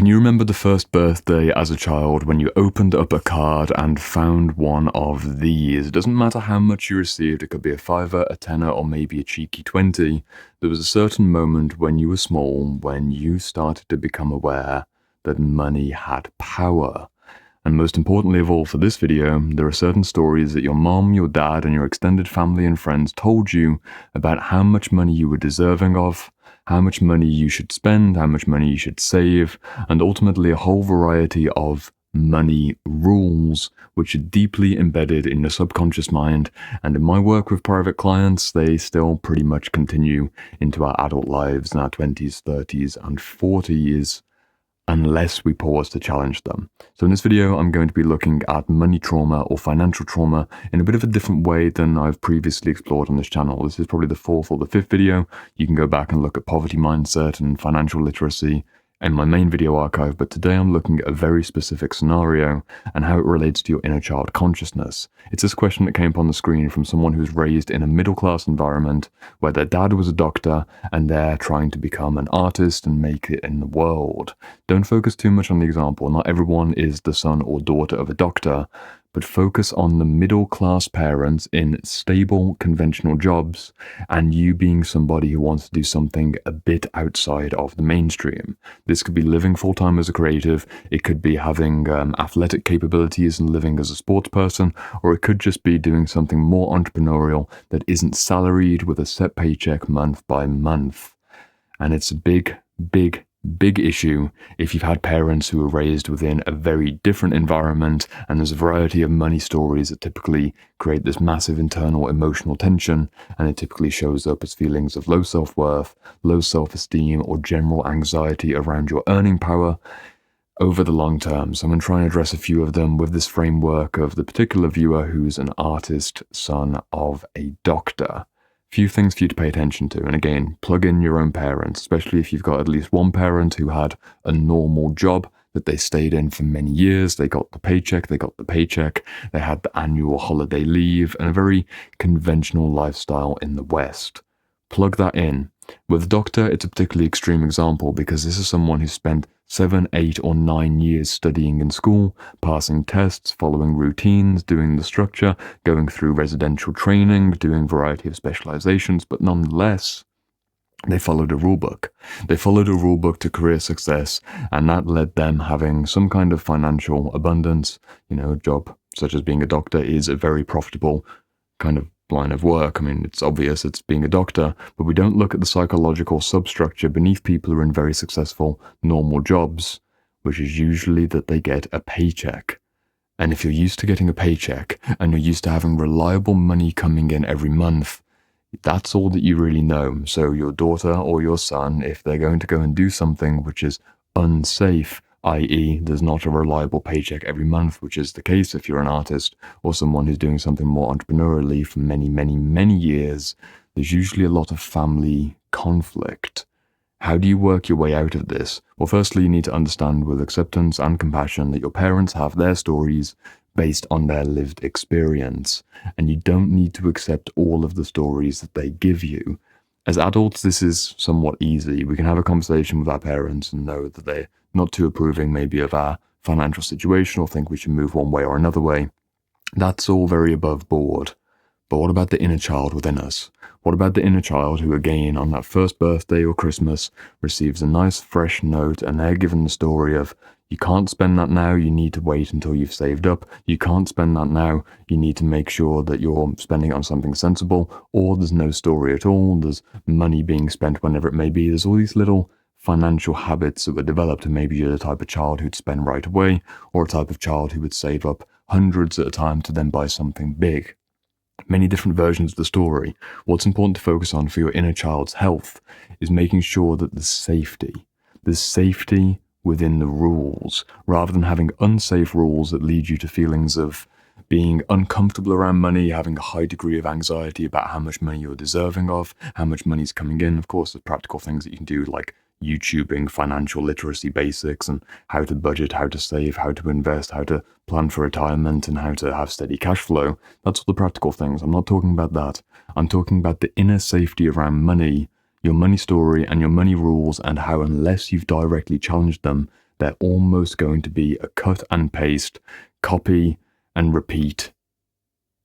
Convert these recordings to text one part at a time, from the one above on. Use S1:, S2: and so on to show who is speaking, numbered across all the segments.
S1: Can you remember the first birthday as a child when you opened up a card and found one of these? It doesn't matter how much you received, it could be a fiver, a tenner, or maybe a cheeky 20. There was a certain moment when you were small when you started to become aware that money had power. And most importantly of all for this video, there are certain stories that your mom, your dad, and your extended family and friends told you about how much money you were deserving of, how much money you should spend, how much money you should save, and ultimately a whole variety of money rules which are deeply embedded in your subconscious mind. And in my work with private clients, they still pretty much continue into our adult lives in our 20s, 30s, and 40s. Unless we pause to challenge them. So in this video, I'm going to be looking at money trauma or financial trauma in a bit of a different way than I've previously explored on this channel. This is probably the fourth or the fifth video. You can go back and look at poverty mindset and financial literacy in my main video archive, but today I'm looking at a very specific scenario and how it relates to your inner child consciousness. It's this question that came up on the screen from someone who's raised in a middle-class environment where their dad was a doctor and they're trying to become an artist and make it in the world. Don't focus too much on the example. Not everyone is the son or daughter of a doctor, but focus on the middle-class parents in stable, conventional jobs, and you being somebody who wants to do something a bit outside of the mainstream. This could be living full-time as a creative, it could be having athletic capabilities and living as a sports person, or it could just be doing something more entrepreneurial that isn't salaried with a set paycheck month by month. And it's a big issue if you've had parents who were raised within a very different environment, and there's a variety of money stories that typically create this massive internal emotional tension, and it typically shows up as feelings of low self-worth, low self-esteem, or general anxiety around your earning power over the long term. So I'm going to try and address a few of them with this framework of the particular viewer who's an artist, son of a doctor. Few things for you to pay attention to, and again, plug in your own parents, especially if you've got at least one parent who had a normal job that they stayed in for many years. They got the paycheck, they had the annual holiday leave, and a very conventional lifestyle in the West. Plug that in. With a doctor, it's a particularly extreme example because this is someone who spent 7, 8, or 9 years studying in school, passing tests, following routines, doing the structure, going through residential training, doing a variety of specializations, but nonetheless, they followed a rulebook. They followed a rulebook to career success, and that led them having some kind of financial abundance. You know, a job such as being a doctor is a very profitable kind of line of work. I mean, it's obvious it's being a doctor, but we don't look at the psychological substructure beneath people who are in very successful normal jobs, which is usually that they get a paycheck. And if you're used to getting a paycheck and you're used to having reliable money coming in every month, that's all that you really know. So your daughter or your son, if they're going to go and do something which is unsafe, i.e. there's not a reliable paycheck every month, which is the case if you're an artist or someone who's doing something more entrepreneurially for many years, there's usually a lot of family conflict. How do you work your way out of this? Well, firstly, you need to understand with acceptance and compassion that your parents have their stories based on their lived experience, and you don't need to accept all of the stories that they give you. As adults, this is somewhat easy. We can have a conversation with our parents and know that they're not too approving maybe of our financial situation or think we should move one way or another way. That's all very above board. But what about the inner child within us? What about the inner child who, again, on that first birthday or Christmas, receives a nice fresh note and they're given the story of, you can't spend that now, you need to wait until you've saved up. You can't spend that now, you need to make sure that you're spending it on something sensible, or there's no story at all, there's money being spent whenever it may be. There's all these little financial habits that were developed, and maybe you're the type of child who'd spend right away, or a type of child who would save up hundreds at a time to then buy something big. Many different versions of the story. What's important to focus on for your inner child's health is making sure that there's safety within the rules, rather than having unsafe rules that lead you to feelings of being uncomfortable around money, having a high degree of anxiety about how much money you're deserving of, how much money's coming in. Of course, there's practical things that you can do like YouTubing financial literacy basics and how to budget, how to save, how to invest, how to plan for retirement, and how to have steady cash flow. That's all the practical things. I'm not talking about that. I'm talking about the inner safety around money, your money story and your money rules, and how unless you've directly challenged them, they're almost going to be a cut and paste, copy and repeat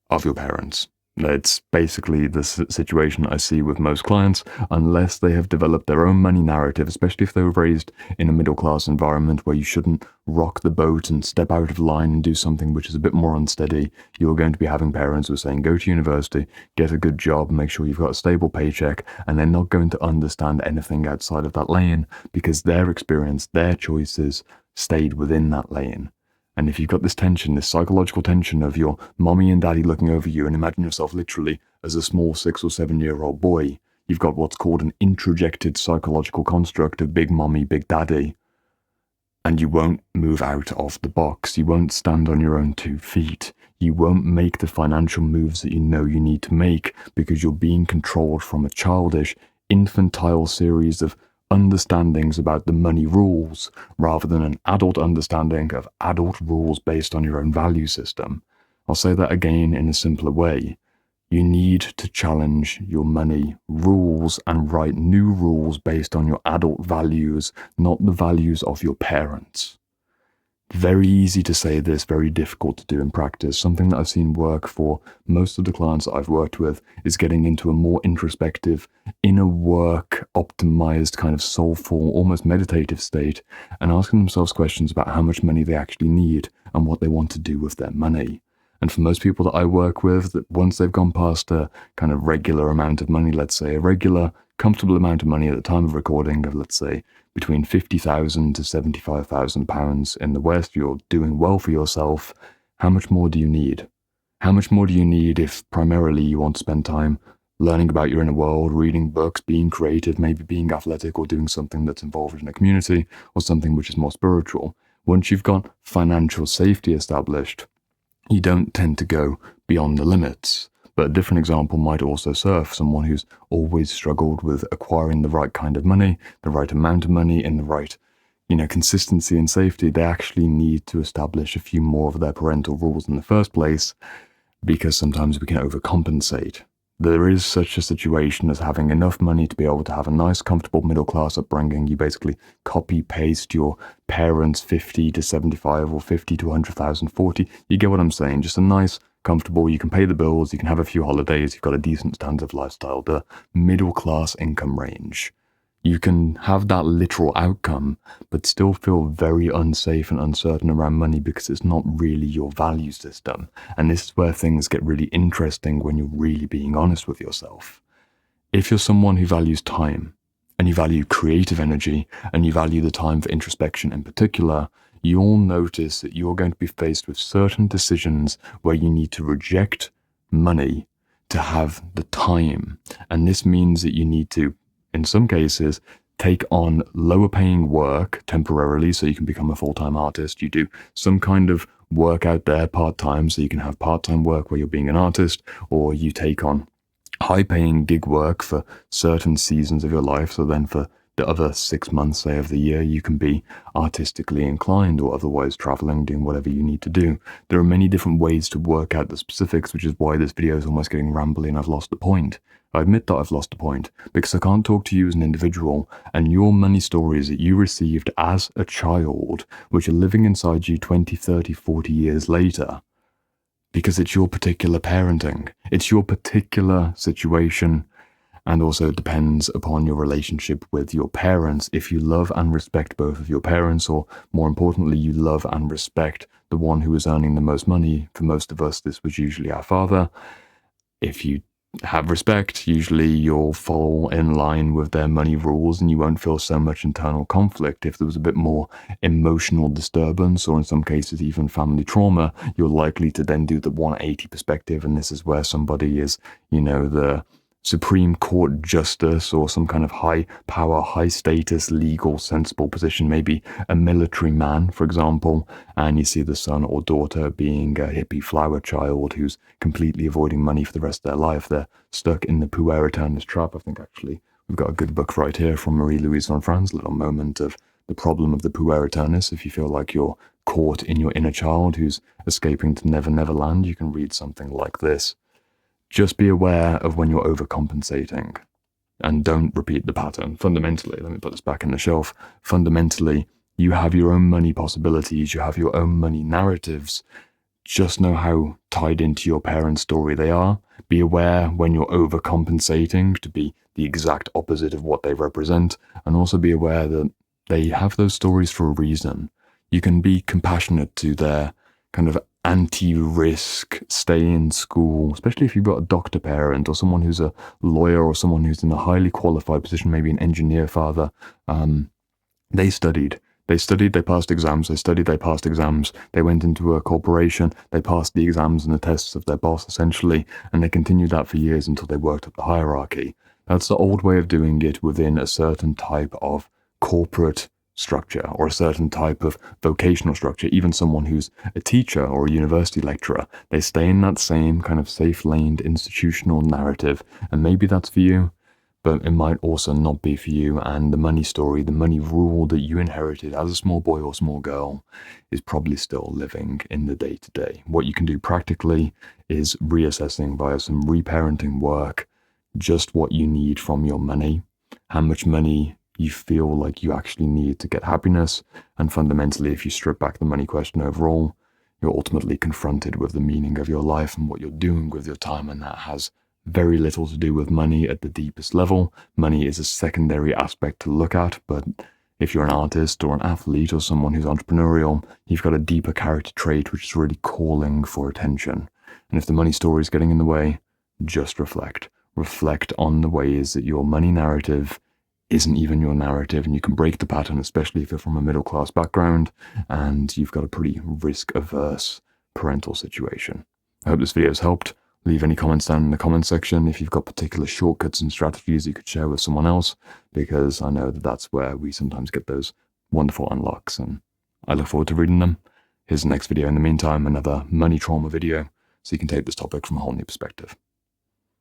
S1: of your parents. It's basically the situation I see with most clients, unless they have developed their own money narrative, especially if they were raised in a middle-class environment where you shouldn't rock the boat and step out of line and do something which is a bit more unsteady. You're going to be having parents who are saying, go to university, get a good job, make sure you've got a stable paycheck, and they're not going to understand anything outside of that lane because their experience, their choices stayed within that lane. And if you've got this tension, this psychological tension of your mommy and daddy looking over you, and imagine yourself literally as a small 6 or 7 year old boy, you've got what's called an introjected psychological construct of big mommy, big daddy, and you won't move out of the box. You won't stand on your own 2 feet. You won't make the financial moves that you know you need to make because you're being controlled from a childish, infantile series of understandings about the money rules rather than an adult understanding of adult rules based on your own value system. I'll say that again in a simpler way. You need to challenge your money rules and write new rules based on your adult values, not the values of your parents. Very easy to say this, very difficult to do in practice. Something that I've seen work for most of the clients that I've worked with is getting into a more introspective, inner work, optimized, kind of soulful, almost meditative state, and asking themselves questions about how much money they actually need and what they want to do with their money. And for most people that I work with, that once they've gone past a kind of regular amount of money, let's say a regular, comfortable amount of money at the time of recording of, let's say, between £50,000 to £75,000 in the West, you're doing well for yourself. How much more do you need? How much more do you need if primarily you want to spend time learning about your inner world, reading books, being creative, maybe being athletic or doing something that's involved in a community or something which is more spiritual? Once you've got financial safety established, you don't tend to go beyond the limits. But a different example might also serve someone who's always struggled with acquiring the right kind of money, the right amount of money, in the right, consistency and safety. They actually need to establish a few more of their parental rules in the first place, because sometimes we can overcompensate. There is such a situation as having enough money to be able to have a nice, comfortable middle-class upbringing. You basically copy-paste your parents' 50 to 75 or 50 to 100,000, 40. You get what I'm saying? Just a nice, comfortable, you can pay the bills, you can have a few holidays, you've got a decent standard of lifestyle, the middle-class income range. You can have that literal outcome, but still feel very unsafe and uncertain around money because it's not really your value system. And this is where things get really interesting when you're really being honest with yourself. If you're someone who values time, and you value creative energy, and you value the time for introspection in particular, you'll notice that you're going to be faced with certain decisions where you need to reject money to have the time. And this means that you need to, in some cases, take on lower paying work temporarily so you can become a full-time artist. You do some kind of work out there part-time so you can have part-time work where you're being an artist, or you take on high-paying gig work for certain seasons of your life, so then for the other 6 months, say, of the year, you can be artistically inclined or otherwise traveling, doing whatever you need to do. There are many different ways to work out the specifics, which is why this video is almost getting rambly and I've lost the point. I admit that I've lost the point because I can't talk to you as an individual and your money stories that you received as a child, which are living inside you 20, 30, 40 years later, because it's your particular parenting. It's your particular situation. And also it depends upon your relationship with your parents. If you love and respect both of your parents, or more importantly, you love and respect the one who is earning the most money, for most of us, this was usually our father. If you have respect, usually you'll fall in line with their money rules and you won't feel so much internal conflict. If there was a bit more emotional disturbance, or in some cases even family trauma, you're likely to then do the 180 perspective, and this is where somebody is, the Supreme Court justice or some kind of high power, high status, legal, sensible position, maybe a military man, for example, and you see the son or daughter being a hippie flower child who's completely avoiding money for the rest of their life. They're stuck in the puer-eternus trap. I think actually we've got a good book right here from Marie-Louise von Franz, little moment of the problem of the puer-eternus. If you feel like you're caught in your inner child who's escaping to Never Never Land, you can read something like this. Just be aware of when you're overcompensating and don't repeat the pattern. Fundamentally, let me put this back in the shelf. Fundamentally, You have your own money possibilities, you have your own money narratives. Just know how tied into your parents' story they are. Be aware when you're overcompensating to be the exact opposite of what they represent, and also be aware that they have those stories for a reason. You can be compassionate to their kind of anti-risk, stay in school, especially if you've got a doctor parent or someone who's a lawyer or someone who's in a highly qualified position, maybe an engineer father. They studied. They passed exams, they studied, they passed exams, they went into a corporation, they passed the exams and the tests of their boss, essentially, and they continued that for years until they worked up the hierarchy. That's the old way of doing it within a certain type of corporate structure or a certain type of vocational structure. Even someone who's a teacher or a university lecturer, they stay in that same kind of safe-laned institutional narrative, and maybe that's for you, but it might also not be for you, and the money story, the money rule that you inherited as a small boy or small girl is probably still living in the day-to-day. What you can do practically is reassessing via some reparenting work just what you need from your money, how much money you feel like you actually need to get happiness, and fundamentally, if you strip back the money question overall, you're ultimately confronted with the meaning of your life and what you're doing with your time, and that has very little to do with money at the deepest level. Money is a secondary aspect to look at, but if you're an artist or an athlete or someone who's entrepreneurial, you've got a deeper character trait which is really calling for attention. And if the money story is getting in the way, just reflect. Reflect on the ways that your money narrative isn't even your narrative, and you can break the pattern, especially if you're from a middle-class background and you've got a pretty risk-averse parental situation. I hope this video has helped. Leave any comments down in the comments section if you've got particular shortcuts and strategies you could share with someone else, because I know that that's where we sometimes get those wonderful unlocks, and I look forward to reading them. Here's the next video in the meantime, another money trauma video, so you can take this topic from a whole new perspective.